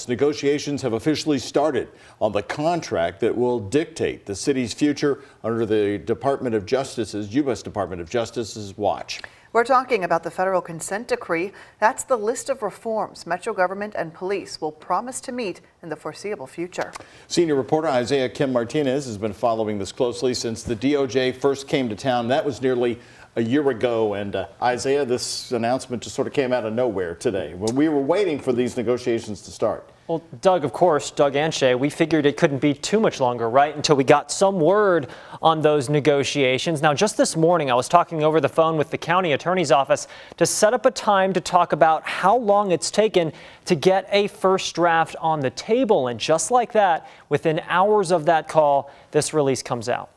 Negotiations have officially started on the contract that will dictate the city's future under the Department of Justice's, U.S. Department of Justice's watch. We're talking about the federal consent decree. That's the list of reforms Metro government and police will promise to meet in the foreseeable future. Senior reporter Isaiah Kim Martinez has been following this closely since the DOJ first came to town. That was nearly a year ago. And Isaiah, this announcement just sort of came out of nowhere today when we were waiting for these negotiations to start. Well, Doug, of course, Doug and Shay, we figured it couldn't be too much longer, right, until we got some word on those negotiations. Now, just this morning, I was talking over the phone with the county attorney's office to set up a time to talk about how long it's taken to get a first draft on the table. And just like that, within hours of that call, this release comes out.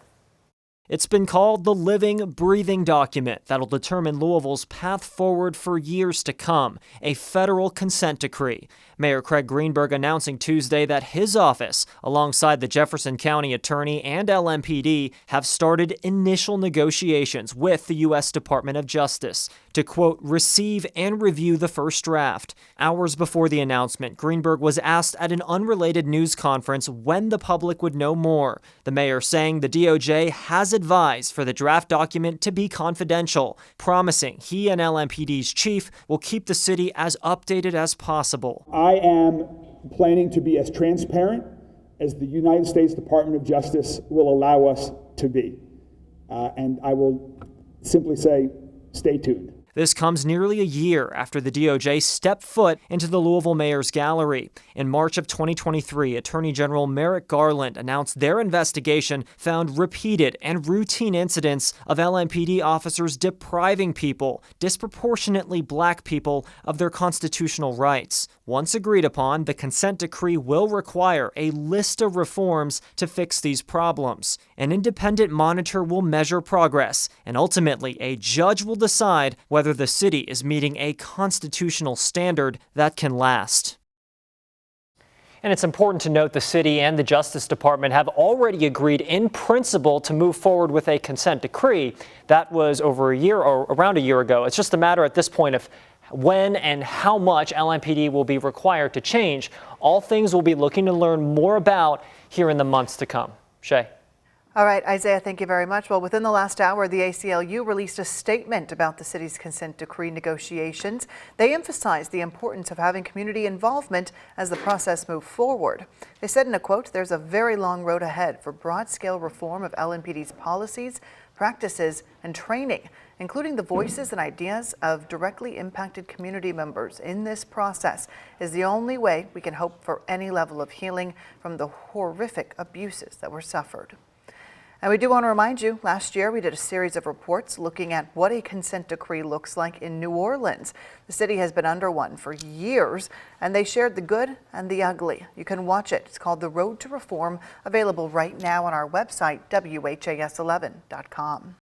It's been called the living, breathing document that'll determine Louisville's path forward for years to come, a federal consent decree. Mayor Craig Greenberg announcing Tuesday that his office, alongside the Jefferson County Attorney and LMPD, have started initial negotiations with the U.S. Department of Justice to, quote, receive and review the first draft. Hours before the announcement, Greenberg was asked at an unrelated news conference when the public would know more. The mayor saying the DOJ has advised for the draft document to be confidential, promising he and LMPD's chief will keep the city as updated as possible. I am planning to be as transparent as the United States Department of Justice will allow us to be. And I will simply say, stay tuned. This comes nearly a year after the DOJ stepped foot into the Louisville mayor's gallery. In March of 2023, Attorney General Merrick Garland announced their investigation found repeated and routine incidents of LMPD officers depriving people, disproportionately black people, of their constitutional rights. Once agreed upon, the consent decree will require a list of reforms to fix these problems. An independent monitor will measure progress, and ultimately a judge will decide whether the city is meeting a constitutional standard that can last. And it's important to note the city and the Justice Department have already agreed in principle to move forward with a consent decree. That was over a year or around a year ago. It's just a matter at this point of when and how much LMPD will be required to change. All things we'll be looking to learn more about here in the months to come. Shay. All right, Isaiah, thank you very much. Well, within the last hour, the ACLU released a statement about the city's consent decree negotiations. They emphasized the importance of having community involvement as the process moved forward. They said in a quote, "There's a very long road ahead for broad-scale reform of LMPD's policies, practices, and training, including the voices and ideas of directly impacted community members in this process is the only way we can hope for any level of healing from the horrific abuses that were suffered." And we do want to remind you, last year we did a series of reports looking at what a consent decree looks like in New Orleans. The city has been under one for years, and they shared the good and the ugly. You can watch it. It's called The Road to Reform, available right now on our website, WHAS11.com.